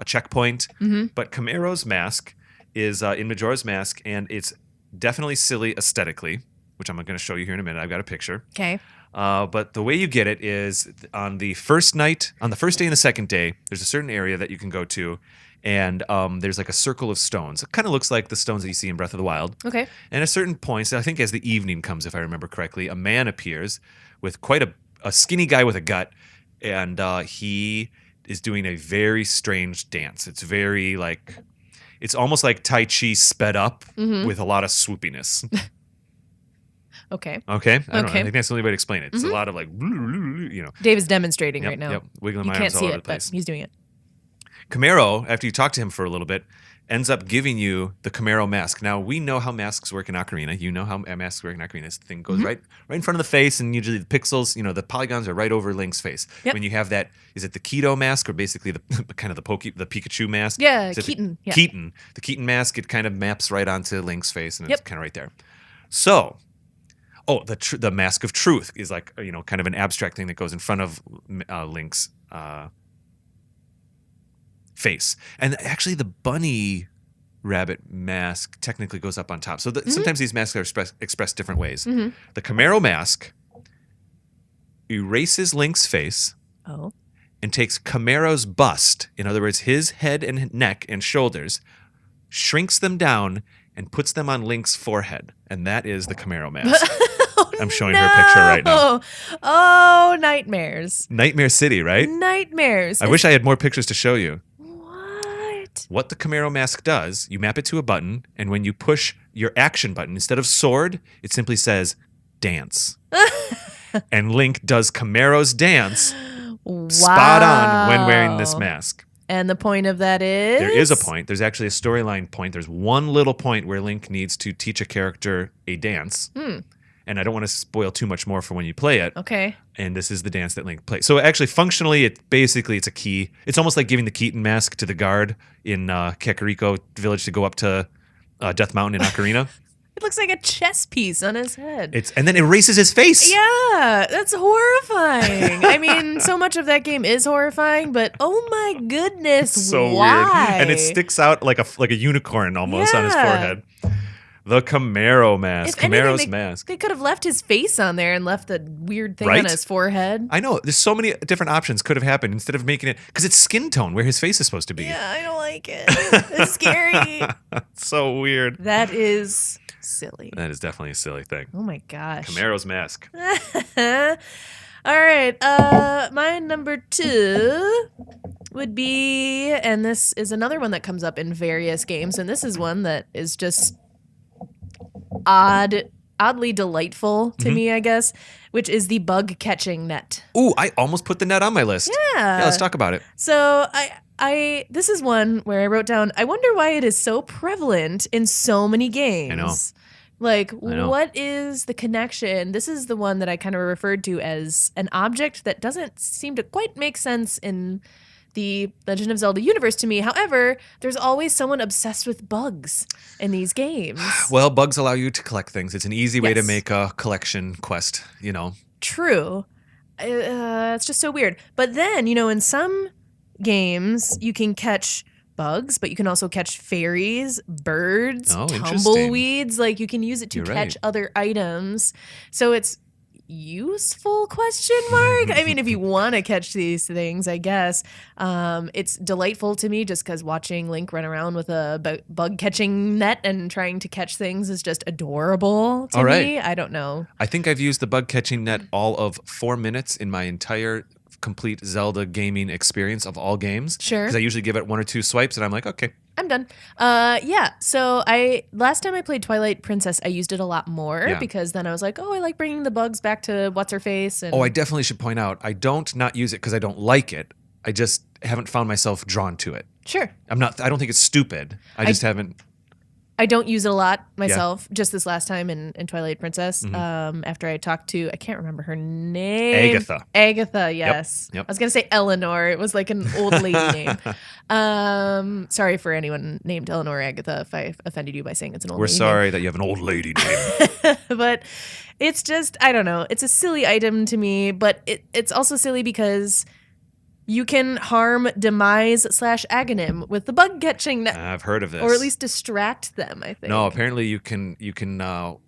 checkpoint. Mm-hmm. But Camaro's Mask is in Majora's Mask, and it's definitely silly aesthetically, which I'm going to show you here in a minute. I've got a picture. Okay. But the way you get it is on the first day and the second day, there's a certain area that you can go to, and there's like a circle of stones. It kind of looks like the stones that you see in Breath of the Wild. Okay. And at certain points, I think as the evening comes, if I remember correctly, a man appears with quite a skinny guy with a gut, and he is doing a very strange dance. It's very it's almost like Tai Chi sped up with a lot of swoopiness. Okay. Okay? I don't know. I Okay. think that's the only way to explain it. It's a lot of Dave is demonstrating Yep, right now. Yep, wiggling You my can't arms all see over it, the but place. he's doing it. Camaro, after you talk to him for a little bit, ends up giving you the Camaro Mask. Now, we know how masks work in Ocarina. You know how masks work in Ocarina. This thing goes right in front of the face, and usually the pixels, the polygons are right over Link's face. Yep. When you have that, is it the Keto Mask or basically the kind of the Pikachu Mask? Yeah, Is it Keaton. Yeah. Keaton. The Keaton Mask, it kind of maps right onto Link's face, and it's Yep. kind of right there. So, the Mask of Truth is like, kind of an abstract thing that goes in front of Link's face. And actually the bunny rabbit mask technically goes up on top. So sometimes these masks are expressed different ways. Mm-hmm. The Camaro Mask erases Link's face Oh. and takes Camaro's bust, in other words, his head and neck and shoulders, shrinks them down and puts them on Link's forehead. And that is the Camaro Mask. I'm showing her a picture right now. Oh, nightmares. Nightmare City, right? Nightmares. I wish I had more pictures to show you. What? What the Camaro Mask does, you map it to a button, and when you push your action button, instead of sword, it simply says dance. And Link does Camaro's dance spot on when wearing this mask. And the point of that is? There is a point. There's actually a storyline point. There's one little point where Link needs to teach a character a dance. And I don't want to spoil too much more for when you play it. Okay. And this is the dance that Link plays. So actually, functionally, it's a key. It's almost like giving the Keaton mask to the guard in Kakariko Village to go up to Death Mountain in Ocarina. It looks like a chess piece on his head. And then erases his face. Yeah, that's horrifying. I mean, so much of that game is horrifying, but oh my goodness, So why? weird. And it sticks out like a unicorn almost on his Yeah. forehead. The Camaro Mask. If anything, Camaro's Mask. They could have left his face on there and left the weird thing Right? on his forehead. I know. There's so many different options could have happened instead of making it because it's skin tone where his face is supposed to be. Yeah, I don't like it. It's scary. So weird. That is silly. That is definitely a silly thing. Oh my gosh. Camaro's Mask. All right. My number 2 would be, and this is another one that comes up in various games, and this is one that is just oddly delightful to me, I guess, which is the bug catching net. Ooh, I almost put the net on my list. Yeah. Let's talk about it. So I this is one where I wrote down, I wonder why it is so prevalent in so many games. I know. Like, know. what is the connection? This is the one that I kind of referred to as an object that doesn't seem to quite make sense in the Legend of Zelda universe to me. However, there's always someone obsessed with bugs in these games. Well, bugs allow you to collect things. It's an easy way to Yes. make a collection quest, you know. True. It's just so weird. But then, in some games, you can catch bugs, but you can also catch fairies, birds, Oh, interesting. tumbleweeds. Like, you can use it to You're catch right. other items. So it's useful, question mark? I mean, if you want to catch these things, I guess. It's delightful to me just because watching Link run around with a bug catching net and trying to catch things is just adorable to All right. me. I don't know. I think I've used the bug catching net all of 4 minutes in my entire complete Zelda gaming experience of all games. Sure. Because I usually give it 1 or 2 swipes and I'm like, okay. I'm done. Yeah. So last time I played Twilight Princess, I used it a lot more Yeah. because then I was like, oh, I like bringing the bugs back to what's her face. And Oh, I definitely should point out, I don't not use it because I don't like it. I just haven't found myself drawn to it. sure. I don't think it's stupid. I just haven't. I don't use it a lot myself. Just this last time in Twilight Princess, after I talked to, I can't remember her name. Agatha. Agatha, yes. Yep. I was gonna say Eleanor. It was like an old lady name. Sorry for anyone named Eleanor or Agatha if I offended you by saying it's an old We're lady sorry that you have an old lady name. name. But it's just, I don't know. It's a silly item to me, but it's also silly because you can harm Demise / Aghanim with the bug catching net. I've heard of this. Or at least distract them, I think. No, apparently you can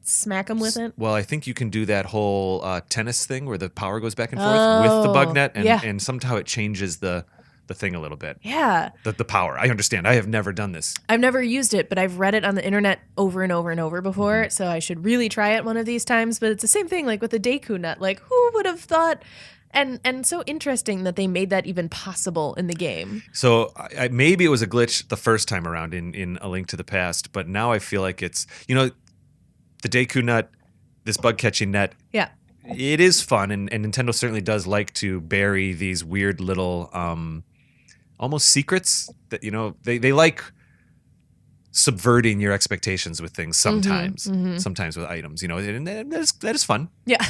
Smack them with it. well, I think you can do that whole tennis thing where the power goes back and forth with the bug net and, yeah. and somehow it changes the thing a little bit. Yeah. The power. I understand. I have never done this. I've never used it, but I've read it on the internet over and over and over before, so I should really try it one of these times. But it's the same thing like with the Deku Nut. Like, who would have thought? And so interesting that they made that even possible in the game. So maybe it was a glitch the first time around in A Link to the Past, but now I feel like it's, the Deku Nut, this bug catching net, Yeah. it is fun, and Nintendo certainly does like to bury these weird little almost secrets that, they like subverting your expectations with things sometimes, sometimes with items, and that is fun. Yeah.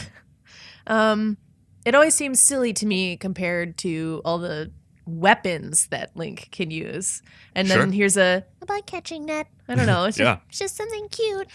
It always seems silly to me compared to all the weapons that Link can use. And then Sure. here's a bug catching net. I don't know. It's just, Yeah. it's just something cute.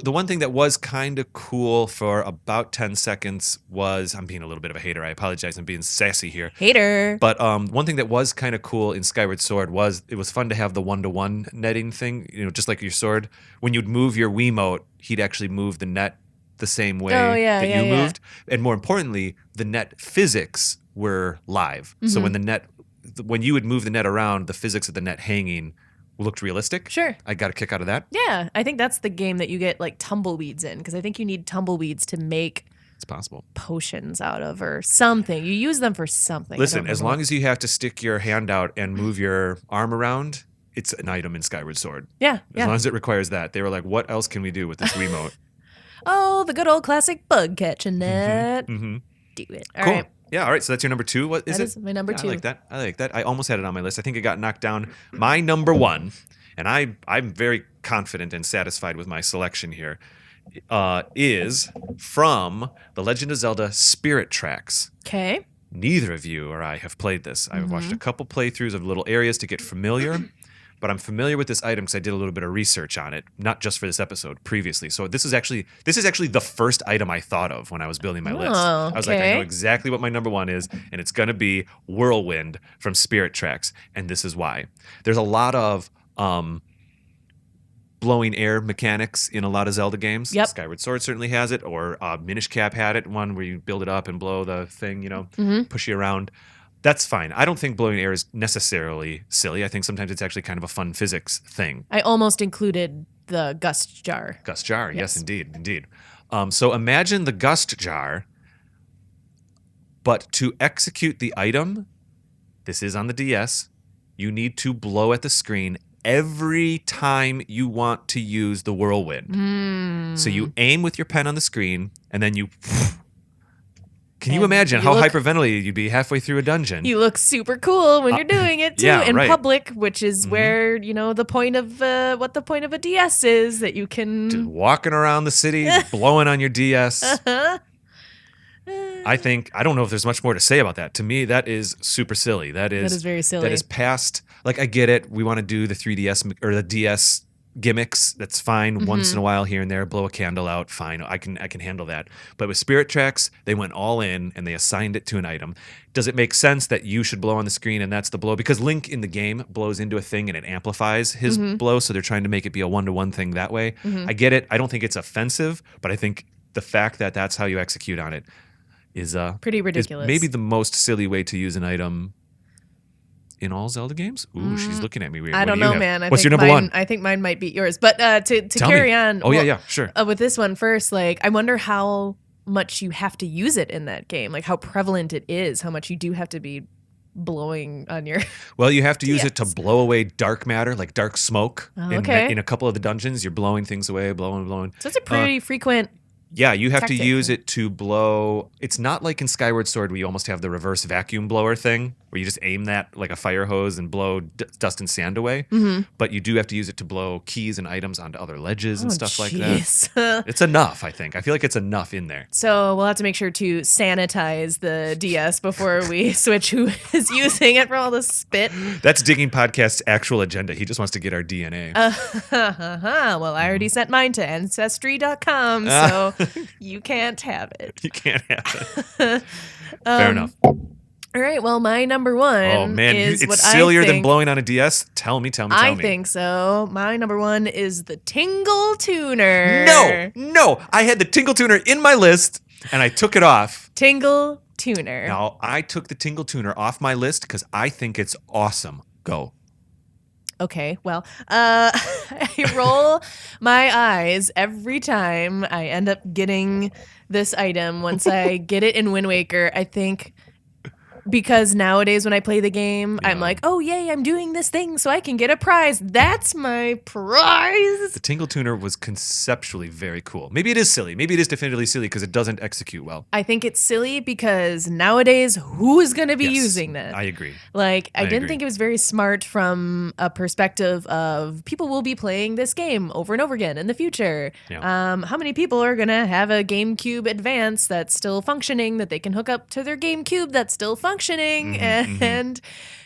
The one thing that was kind of cool for about 10 seconds was, I'm being a little bit of a hater, I apologize, I'm being sassy here. Hater. But one thing that was kind of cool in Skyward Sword was it was fun to have the 1-to-1 netting thing, just like your sword. When you'd move your Wiimote, he'd actually move the net the same way Oh, yeah, that yeah, you yeah. moved. And more importantly, the net physics were live. So when you would move the net around, the physics of the net hanging looked realistic. Sure. I got a kick out of that. Yeah, I think that's the game that you get like tumbleweeds in because I think you need tumbleweeds to make It's possible. potions out of or something. You use them for something. Listen, as long as you have to stick your hand out and move your arm around, it's an item in Skyward Sword. Yeah, As yeah. long as it requires that. They were like, what else can we do with this Wiimote? Oh, the good old classic bug catching net. Mm-hmm. Do it. All Cool. right. Yeah, all right. So that's your number 2. What is That it? is my number Yeah, 2. I like that. I almost had it on my list. I think it got knocked down. My number 1, and I'm very confident and satisfied with my selection here, is from The Legend of Zelda Spirit Tracks. Okay. Neither of you or I have played this. I've watched a couple playthroughs of little areas to get familiar, but I'm familiar with this item because I did a little bit of research on it, not just for this episode, previously. So this is actually the first item I thought of when I was building my list. I was like, I okay. know exactly what my number 1 is, and it's going to be Whirlwind from Spirit Tracks, and this is why. There's a lot of blowing air mechanics in a lot of Zelda games. Yep. Skyward Sword certainly has it, or Minish Cap had it, one where you build it up and blow the thing, push you around. That's fine. I don't think blowing air is necessarily silly. I think sometimes it's actually kind of a fun physics thing. I almost included the Gusts Jar. Gusts Jar, yes, Yes. indeed. So imagine the Gusts Jar, but to execute the item, this is on the DS, you need to blow at the screen every time you want to use the Whirlwind. So you aim with your pen on the screen, and then you... Can you And imagine you how look- hyperventilated you'd be halfway through a dungeon? You look super cool when you're doing it too yeah, in right. public, which is where the point of what the point of a DS is that you Just can. walking around the city, blowing on your DS. I don't know if there's much more to say about that. To me, that is super silly. That is very silly. That is past. Like, I get it. We want to do the 3DS or the DS gimmicks. That's fine. Once in a while, here and there, blow a candle out. Fine, I can handle that. But with Spirit Tracks, they went all in and they assigned it to an item. Does it make sense that you should blow on the screen and that's the blow? Because Link in the game blows into a thing and it amplifies his blow, so they're trying to make it be a one-to-one thing that way. I get it. I don't think it's offensive, but I think the fact that that's how you execute on it is pretty ridiculous. Is maybe the most silly way to use an item in all Zelda games. Ooh, she's looking at me weird. I don't know, man. What's your number one? I think mine might beat yours. But to carry on. Oh, yeah, sure. With this one first, like, I wonder how much you have to use it in that game. Like, how prevalent it is. How much you do have to be blowing on your. Well, you have to use it to blow away dark matter, like dark smoke. Okay. In a couple of the dungeons, you're blowing things away, blowing. So it's a pretty frequent. Yeah, you have to tactic. use it to blow. It's not like in Skyward Sword where you almost have the reverse vacuum blower thing, where you just aim that like a fire hose and blow dust and sand away. But you do have to use it to blow keys and items onto other ledges and stuff like that. It's enough, I think. I feel like it's enough in there. So we'll have to make sure to sanitize the DS before we switch who is using it for all the spit. That's Digging Podcast's actual agenda. He just wants to get our DNA. Well, I already sent mine to Ancestry.com, so you can't have it. You can't have it. Fair enough. All right, well, my number one Oh, man. is It's what sillier I think, than blowing on a DS? Tell me. I think so. My number one is the Tingle Tuner. No. I had the Tingle Tuner in my list, and I took it off. Tingle Tuner. Now, I took the Tingle Tuner off my list because I think it's awesome. Go. Okay, well, I roll my eyes every time I end up getting this item. Once I get it in Wind Waker, I think, because nowadays when I play the game, I'm like, oh, yay, I'm doing this thing so I can get a prize. That's my prize. The Tingle Tuner was conceptually very cool. Maybe it is silly. Maybe it is definitively silly because it doesn't execute well. I think it's silly because nowadays, who is going to be Yes, using this? I agree. Like, I didn't agree. think it was very smart from a perspective of people will be playing this game over and over again in the future. Yeah. How many people are going to have a GameCube Advance that's still functioning, that they can hook up to their GameCube that's still functioning and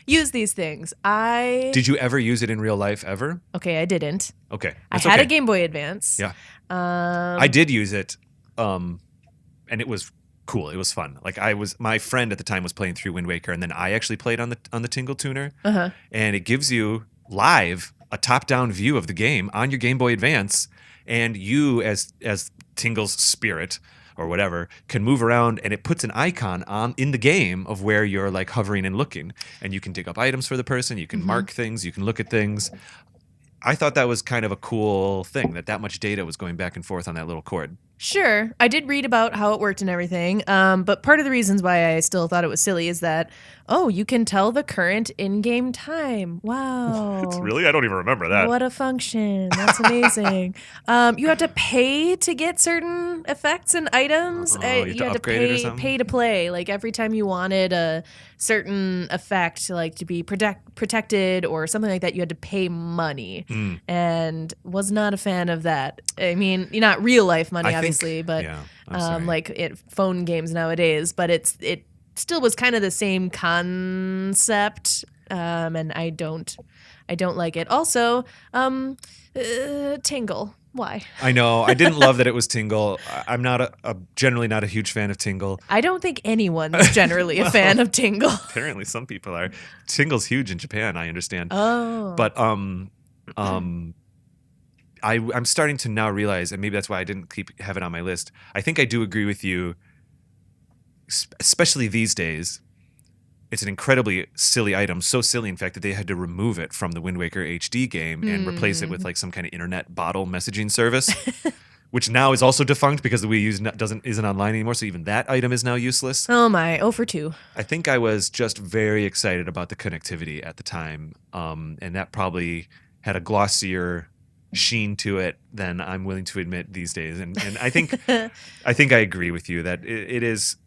use these things? Did you ever use it in real life ever? Okay, I didn't. Okay. I that's had okay. a Game Boy Advance. Yeah. I did use it, and it was cool. It was fun. Like, my friend at the time was playing through Wind Waker, and then I actually played on the Tingle Tuner, and it gives you live a top-down view of the game on your Game Boy Advance, and you as Tingle's spirit or whatever can move around, and it puts an icon in the game of where you're like hovering and looking, and you can dig up items for the person, you can mark things, you can look at things. I thought that was kind of a cool thing, that much data was going back and forth on that little cord. Sure. I did read about how it worked and everything. But part of the reasons why I still thought it was silly is that, you can tell the current in-game time. Wow. Really? I don't even remember that. What a function. That's amazing. You have to pay to get certain effects and items. You have to upgrade it or something? Pay to play. Like, every time you wanted a certain effect, like to be protected or something like that, you had to pay money. And was not a fan of that. I mean, not real life money, obviously, but like phone games nowadays. But it still was kind of the same concept, and I don't like it. Also, Tingle. Why? I know. I didn't love that it was Tingle. I'm not generally not a huge fan of Tingle. I don't think anyone's generally a fan of Tingle. Apparently, some people are. Tingle's huge in Japan, I understand. Oh, But I'm starting to now realize, and maybe that's why I didn't have it on my list. I think I do agree with you, especially these days. It's an incredibly silly item, so silly, in fact, that they had to remove it from the Wind Waker HD game and replace it with like some kind of internet bottle messaging service, which now is also defunct because the Wii U isn't online anymore. So even that item is now useless. oh my, 0 for 2. I think I was just very excited about the connectivity at the time, and that probably had a glossier sheen to it than I'm willing to admit these days. And I think I agree with you that it is.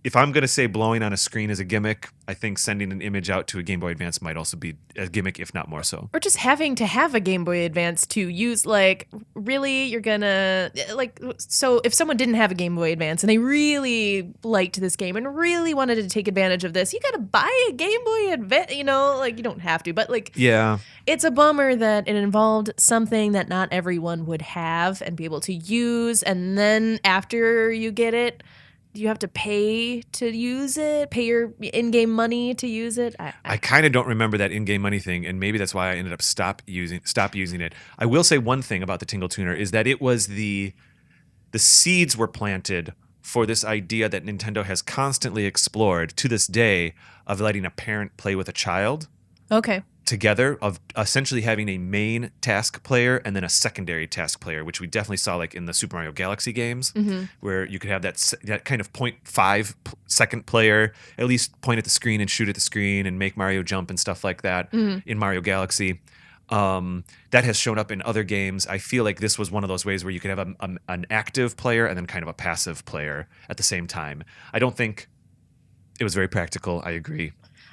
if I'm going to say blowing on a screen is a gimmick, I think sending an image out to a Game Boy Advance might also be a gimmick, if not more so. Or just having to have a Game Boy Advance to use, like, really, you're gonna, like, so if someone didn't have a Game Boy Advance and they really liked this game and really wanted to take advantage of this, you gotta buy a Game Boy Advance, you know, like, you don't have to, but, like, Yeah. it's a bummer that it involved something that not everyone would have and be able to use, and then after you get it, you have to pay to use it, pay your in-game money to use it. I kind of don't remember that in-game money thing, and maybe that's why I ended up stop using it. I will say one thing about the Tingle Tuner is that it was the seeds were planted for this idea that Nintendo has constantly explored to this day of letting a parent play with a child. Okay. Together, of essentially having a main task player and then a secondary task player, which we definitely saw like in the Super Mario Galaxy games, where you could have that kind of 0.5 second player at least point at the screen and shoot at the screen and make Mario jump and stuff like that in Mario Galaxy. That has shown up in other games. I feel like this was one of those ways where you could have an active player and then kind of a passive player at the same time. I don't think it was very practical. I agree.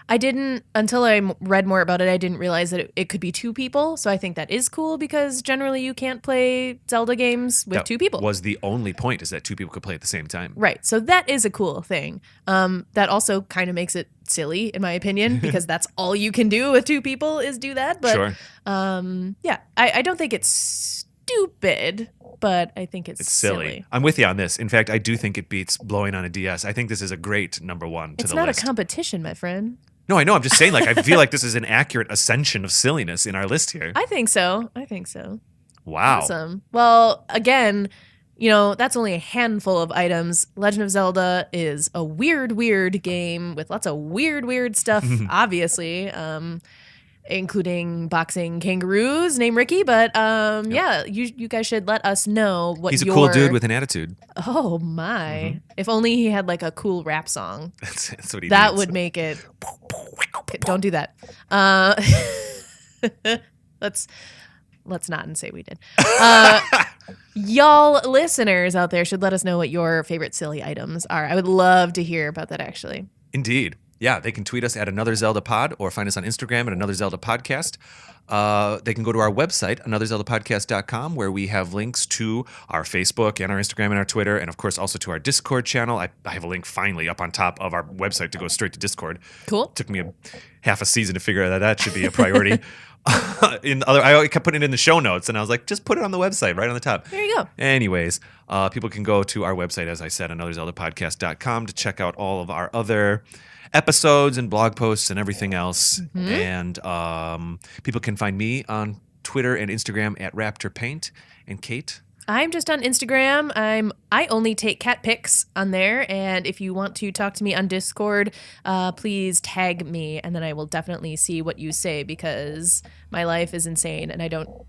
I didn't, until I read more about it, I didn't realize that it could be two people. So I think that is cool because generally you can't play Zelda games with two people. Was the only point, is that two people could play at the same time. Right. So that is a cool thing. That also kind of makes it silly, in my opinion, because that's all you can do with two people is do that. But Sure. Yeah, I don't think it's stupid, but I think it's silly. I'm with you on this. In fact, I do think it beats blowing on a DS. I think this is a great number one to It's the not list. a competition, my friend. No, I know. I'm just saying, like, I feel like this is an accurate ascension of silliness in our list here. I think so. Wow. Awesome. Well, again, you know, that's only a handful of items. Legend of Zelda is a weird game with lots of weird stuff, obviously, including boxing kangaroos named Ricky. But yeah, you guys should let us know what He's a cool dude with an attitude. Oh, my. If only he had, like, a cool rap song. That's what he That needs. would make it. Don't do that. Let's not and say we did. Y'all listeners out there should let us know what your favorite silly items are. I would love to hear about that, actually. Indeed. Yeah, they can tweet us at Another Zelda Pod or find us on Instagram at Another Zelda Podcast. They can go to our website, anotherzeldapodcast.com, where we have links to our Facebook and our Instagram and our Twitter, and of course also to our Discord channel. I have a link finally up on top of our website to go straight to Discord. Cool. Took me half a season to figure out that should be a priority. I kept putting it in the show notes, and I was like, just put it on the website right on the top. There you go. Anyways, people can go to our website, as I said, anotherzeldapodcast.com, to check out all of our other episodes and blog posts and everything else. And people can find me on Twitter and Instagram at Raptor Paint. And Kate? I'm just on Instagram. I only take cat pics on there, and if you want to talk to me on Discord, please tag me, and then I will definitely see what you say because my life is insane, and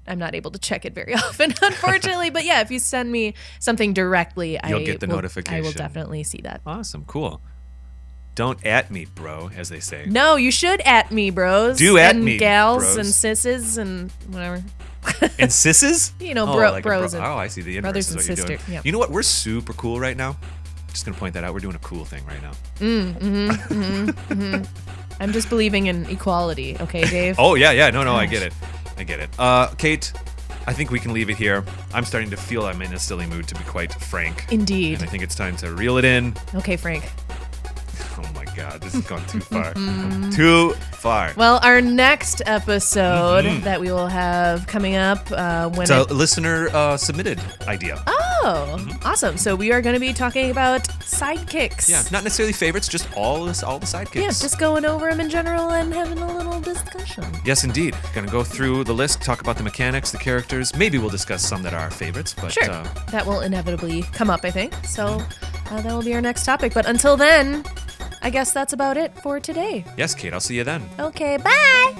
I'm not able to check it very often, unfortunately. But yeah, if you send me something directly, You'll get the notification. I will definitely see that. Awesome, cool. Don't at me, bro, as they say. No, you should at me, bros. Do at and me, gals bros. and sisses and whatever. And sisses? You know, like bros. Oh, I see the inverse brothers is and what you're doing. sister, yeah. You know what? We're super cool right now. Just going to point that out. We're doing a cool thing right now. I'm just believing in equality, okay, Dave? Oh, yeah. No, I get it. Kate, I think we can leave it here. I'm starting to feel I'm in a silly mood, to be quite frank. Indeed. And I think it's time to reel it in. Okay, Frank. Oh my God, this has gone too far. Too far. Well, our next episode that we will have coming up when It's a listener submitted idea. Oh, awesome. So we are going to be talking about sidekicks. Yeah, not necessarily favorites, just all the sidekicks. Yeah, just going over them in general and having a little discussion. Yes, indeed. Going to go through the list, talk about the mechanics, the characters. Maybe we'll discuss some that are our favorites. But, Sure. That will inevitably come up, I think. So that will be our next topic. But until then, I guess that's about it for today. Yes, Kate, I'll see you then. Okay, bye.